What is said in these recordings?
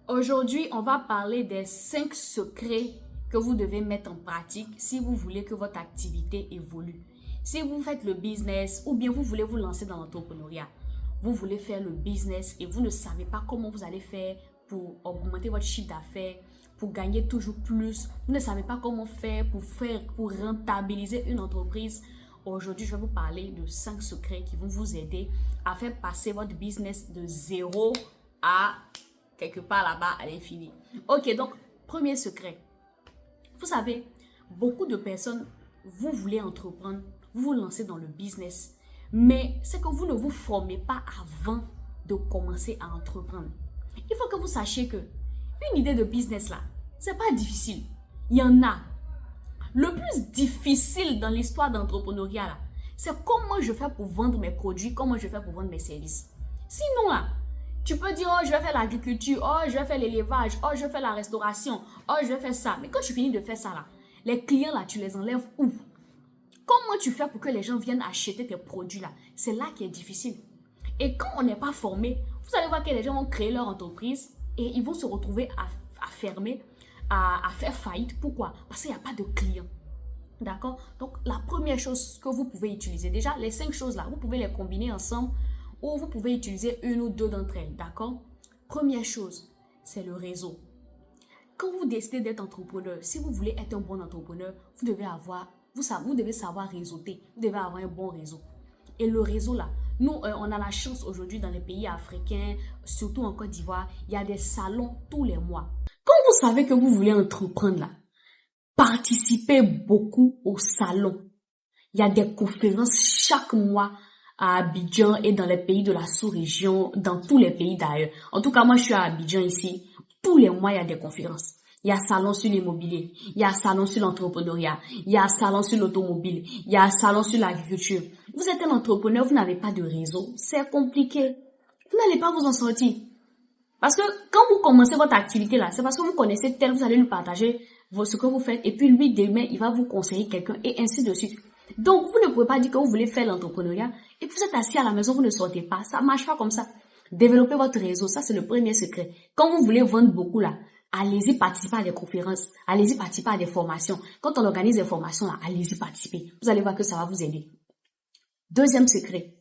Aujourd'hui, on va parler des 5 secrets que vous devez mettre en pratique si vous voulez que votre activité évolue. Si vous faites le business ou bien vous voulez vous lancer dans l'entrepreneuriat, vous voulez faire le business et vous ne savez pas comment vous allez faire pour augmenter votre chiffre d'affaires, pour gagner toujours plus, vous ne savez pas comment faire pour rentabiliser une entreprise. Aujourd'hui, je vais vous parler de 5 secrets qui vont vous aider à faire passer votre business de zéro à quelque part là-bas à l'infini. Ok, donc, premier secret. Vous savez, beaucoup de personnes, vous voulez entreprendre, vous vous lancez dans le business, mais c'est que vous ne vous formez pas avant de commencer à entreprendre. Il faut que vous sachiez que une idée de business là, c'est pas difficile. Il y en a. Le plus difficile dans l'histoire d'entrepreneuriat là, c'est comment je fais pour vendre mes produits, comment je fais pour vendre mes services. Sinon là, tu peux dire, oh, je vais faire l'agriculture, oh, je vais faire l'élevage, oh, je vais faire la restauration, oh, je vais faire ça. Mais quand tu finis de faire ça là, les clients là, tu les enlèves où? Comment tu fais pour que les gens viennent acheter tes produits là? C'est là qui est difficile. Et quand on n'est pas formé, vous allez voir que les gens vont créer leur entreprise et ils vont se retrouver à fermer, à faire faillite. Pourquoi? Parce qu'il n'y a pas de clients. D'accord? Donc, la première chose que vous pouvez utiliser, déjà, les 5 choses là, vous pouvez les combiner ensemble ou vous pouvez utiliser une ou deux d'entre elles. D'accord? Première chose, c'est le réseau. Quand vous décidez d'être entrepreneur, si vous voulez être un bon entrepreneur, vous devez savoir réseauter. Vous devez avoir un bon réseau. Et le réseau là, nous, on a la chance aujourd'hui dans les pays africains, surtout en Côte d'Ivoire, il y a des salons tous les mois. Quand vous savez que vous voulez entreprendre là, participez beaucoup au salon. Il y a des conférences chaque mois à Abidjan et dans les pays de la sous-région, dans tous les pays d'ailleurs. En tout cas, moi, je suis à Abidjan ici. Tous les mois, il y a des conférences. Il y a un salon sur l'immobilier, il y a un salon sur l'entrepreneuriat, il y a un salon sur l'automobile, il y a un salon sur l'agriculture. Vous êtes un entrepreneur, vous n'avez pas de réseau, c'est compliqué. Vous n'allez pas vous en sortir. Parce que quand vous commencez votre activité là, c'est parce que vous connaissez tel, vous allez lui partager ce que vous faites et puis lui demain, il va vous conseiller quelqu'un et ainsi de suite. Donc, vous ne pouvez pas dire que vous voulez faire l'entrepreneuriat et puis vous êtes assis à la maison, vous ne sortez pas. Ça ne marche pas comme ça. Développez votre réseau, ça c'est le premier secret. Quand vous voulez vendre beaucoup là, allez-y participer à des conférences, allez-y participer à des formations. Quand on organise des formations là, allez-y participer. Vous allez voir que ça va vous aider. Deuxième secret,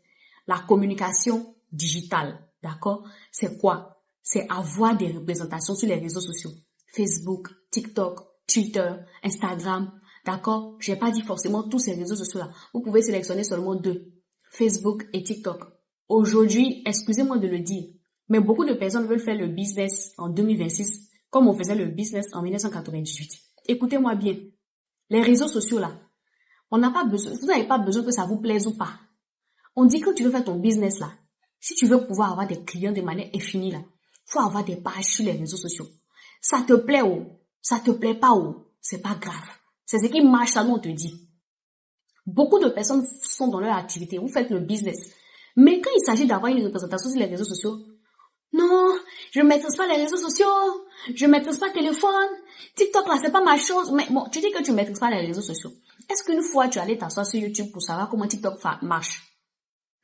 la communication digitale. D'accord? C'est quoi? C'est avoir des représentations sur les réseaux sociaux. Facebook, TikTok, Twitter, Instagram. D'accord? Je n'ai pas dit forcément tous ces réseaux sociaux-là. Vous pouvez sélectionner seulement 2. Facebook et TikTok. Aujourd'hui, excusez-moi de le dire, mais beaucoup de personnes veulent faire le business en 2026 comme on faisait le business en 1998. Écoutez-moi bien. Les réseaux sociaux-là, vous n'avez pas besoin que ça vous plaise ou pas. On dit que tu veux faire ton business là. Si tu veux pouvoir avoir des clients de manière infinie là, faut avoir des pages sur les réseaux sociaux. Ça te plaît ou ça te plaît pas ou c'est pas grave. C'est ce qui marche là, nous on te dit. Beaucoup de personnes sont dans leur activité, vous faites le business. Mais quand il s'agit d'avoir une représentation sur les réseaux sociaux, non, je ne maîtrise pas les réseaux sociaux, je ne maîtrise pas le téléphone, TikTok là c'est pas ma chose. Mais bon, tu dis que tu ne maîtrises pas les réseaux sociaux. Est-ce qu'une fois tu es allé t'asseoir sur YouTube pour savoir comment TikTok marche?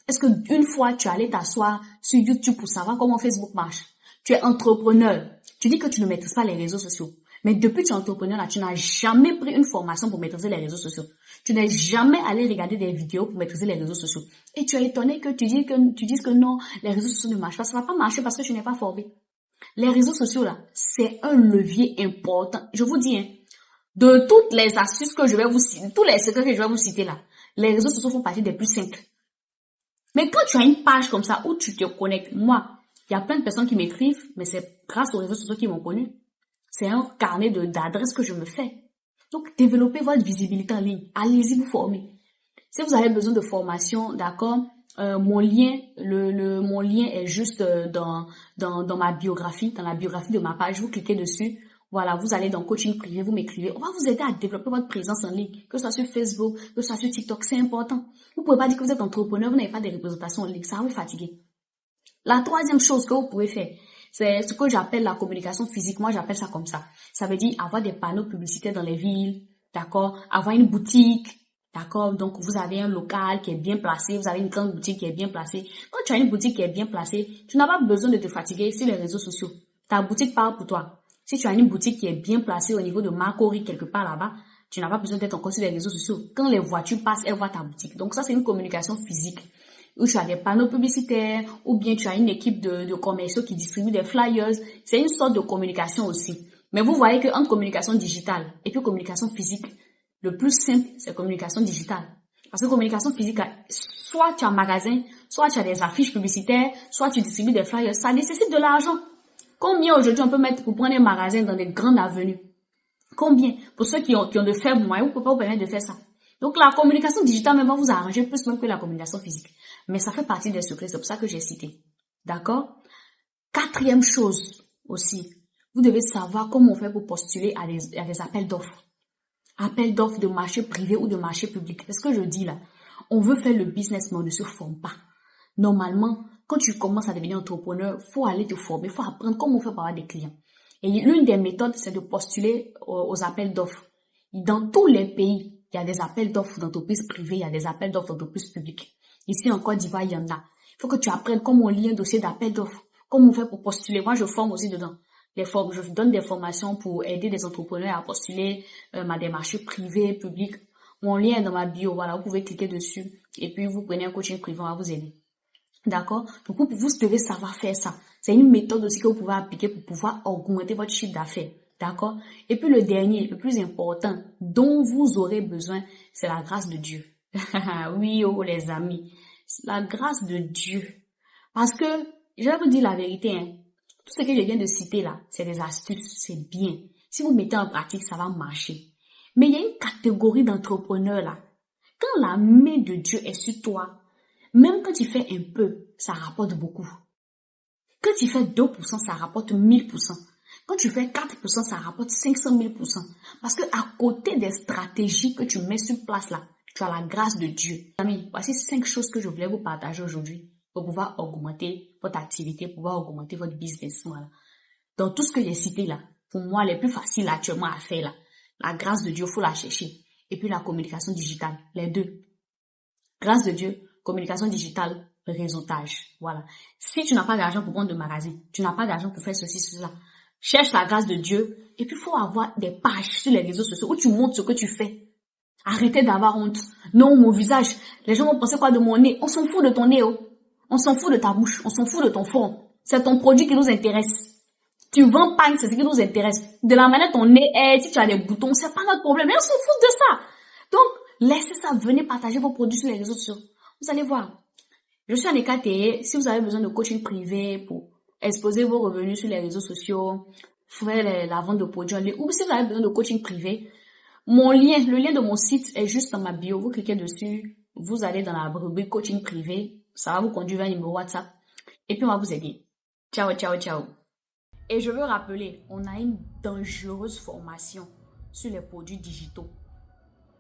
Est-ce qu'une fois tu es allé t'asseoir sur YouTube pour savoir comment Facebook marche? Tu es entrepreneur, tu dis que tu ne maîtrises pas les réseaux sociaux. Mais depuis que tu es entrepreneur, là, tu n'as jamais pris une formation pour maîtriser les réseaux sociaux. Tu n'es jamais allé regarder des vidéos pour maîtriser les réseaux sociaux. Et tu es étonné que tu dises que non, les réseaux sociaux ne marchent pas. Ça ne va pas marcher parce que tu n'es pas formé. Les réseaux sociaux, là, c'est un levier important. Je vous dis, hein, de toutes les astuces que je vais vous citer, tous les secrets que je vais vous citer là, les réseaux sociaux font partie des plus simples. Mais quand tu as une page comme ça où tu te connectes, moi, il y a plein de personnes qui m'écrivent, mais c'est grâce aux réseaux sociaux qu'ils m'ont connu. C'est un carnet d'adresses que je me fais. Donc, développez votre visibilité en ligne. Allez-y vous former. Si vous avez besoin de formation, d'accord, mon lien est juste dans ma biographie, dans la biographie de ma page. Vous cliquez dessus. Voilà, vous allez dans coaching privé, vous m'écrivez. On va vous aider à développer votre présence en ligne, que ce soit sur Facebook, que ce soit sur TikTok. C'est important. Vous pouvez pas dire que vous êtes entrepreneur, vous n'avez pas de représentation en ligne. Ça va vous fatiguer. La troisième chose que vous pouvez faire, c'est ce que j'appelle la communication physique. Moi, j'appelle ça comme ça. Ça veut dire avoir des panneaux publicitaires dans les villes, d'accord? Avoir une boutique, d'accord? Donc, vous avez un local qui est bien placé. Vous avez une grande boutique qui est bien placée. Quand tu as une boutique qui est bien placée, tu n'as pas besoin de te fatiguer sur les réseaux sociaux. Ta boutique parle pour toi. Si tu as une boutique qui est bien placée au niveau de Marcory quelque part là-bas, tu n'as pas besoin d'être encore sur les réseaux sociaux. Quand les voitures passent, elles voient ta boutique. Donc ça, c'est une communication physique. Où tu as des panneaux publicitaires, ou bien tu as une équipe de commerciaux qui distribuent des flyers. C'est une sorte de communication aussi. Mais vous voyez qu'entre communication digitale et puis communication physique, le plus simple, c'est communication digitale. Parce que communication physique, soit tu as un magasin, soit tu as des affiches publicitaires, soit tu distribues des flyers. Ça nécessite de l'argent. Combien aujourd'hui on peut mettre pour prendre un magasin dans des grandes avenues? Combien? Pour ceux qui ont de faibles moyens, vous ne pouvez pas vous permettre de faire ça. Donc la communication digitale même va vous arranger plus même que la communication physique. Mais ça fait partie des secrets, c'est pour ça que j'ai cité. D'accord? Quatrième chose aussi, vous devez savoir comment on fait pour postuler à des appels d'offres. Appels d'offres de marché privé ou de marché public. C'est ce que je dis là. On veut faire le business, mais on ne se forme pas. Normalement, quand tu commences à devenir entrepreneur, faut aller te former, faut apprendre comment on fait pour avoir des clients. Et l'une des méthodes, c'est de postuler aux appels d'offres. Dans tous les pays, il y a des appels d'offres d'entreprises privées, il y a des appels d'offres d'entreprises publiques. Ici en Côte d'Ivoire, il y en a. Il faut que tu apprennes comment on lit un dossier d'appel d'offres, comment on fait pour postuler. Moi, je forme aussi dedans. Je donne des formations pour aider des entrepreneurs à postuler à des marchés privés, publics. Mon lien est dans ma bio, voilà, vous pouvez cliquer dessus et puis vous prenez un coaching privé, on va vous aider. D'accord? Donc, vous devez savoir faire ça. C'est une méthode aussi que vous pouvez appliquer pour pouvoir augmenter votre chiffre d'affaires. D'accord? Et puis le dernier, le plus important, dont vous aurez besoin, c'est la grâce de Dieu. Oui, oh les amis, la grâce de Dieu. Parce que, je vais vous dire la vérité, hein, tout ce que je viens de citer là, c'est des astuces, c'est bien. Si vous mettez en pratique, ça va marcher. Mais il y a une catégorie d'entrepreneurs là. Quand la main de Dieu est sur toi, même quand tu fais un peu, ça rapporte beaucoup. Quand tu fais 2%, ça rapporte 1000%. Quand tu fais 4%, ça rapporte 500 000%. Parce que à côté des stratégies que tu mets sur place là, tu as la grâce de Dieu. Amis, voici 5 choses que je voulais vous partager aujourd'hui pour pouvoir augmenter votre activité, pour pouvoir augmenter votre business. Voilà. Dans tout ce que j'ai cité là, pour moi, les plus faciles actuellement à faire là, la grâce de Dieu, faut la chercher. Et puis la communication digitale, les deux. Grâce de Dieu, communication digitale, réseautage. Voilà. Si tu n'as pas d'argent pour prendre de magasin, tu n'as pas d'argent pour faire ceci, cela, cherche la grâce de Dieu. Et puis, il faut avoir des pages sur les réseaux sociaux où tu montres ce que tu fais. Arrêtez d'avoir honte. Non, mon visage. Les gens vont penser quoi de mon nez? On s'en fout de ton nez, oh. On s'en fout de ta bouche. On s'en fout de ton front. C'est ton produit qui nous intéresse. Tu vends pas, c'est ce qui nous intéresse. De la manière ton nez est, si tu as des boutons, c'est pas notre problème. Mais on s'en fout de ça. Donc, laissez ça. Venez partager vos produits sur les réseaux sociaux. Vous allez voir. Je suis en EKTE. Si vous avez besoin de coaching privé pour exposer vos revenus sur les réseaux sociaux, faire la vente de produits en ligne, ou si vous avez besoin de coaching privé, le lien de mon site est juste dans ma bio. Vous cliquez dessus, vous allez dans la rubrique coaching privé. Ça va vous conduire vers un numéro WhatsApp. Et puis on va vous aider. Ciao, ciao, ciao. Et je veux rappeler, on a une dangereuse formation sur les produits digitaux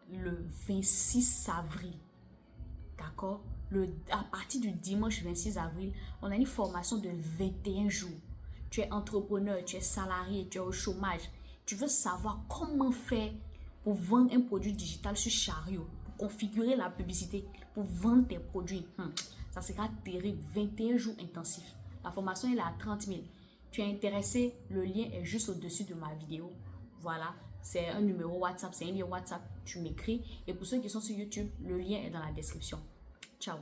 le 26 avril. D'accord? À partir du dimanche 26 avril, on a une formation de 21 jours. Tu es entrepreneur, tu es salarié, tu es au chômage. Tu veux savoir comment faire pour vendre un produit digital sur Chariot, pour configurer la publicité, pour vendre tes produits. Ça sera terrible. 21 jours intensifs. La formation est là à 30 000. Tu es intéressé, le lien est juste au-dessus de ma vidéo. Voilà, c'est un numéro WhatsApp, c'est un lien WhatsApp. Tu m'écris. Et pour ceux qui sont sur YouTube, le lien est dans la description. Ciao.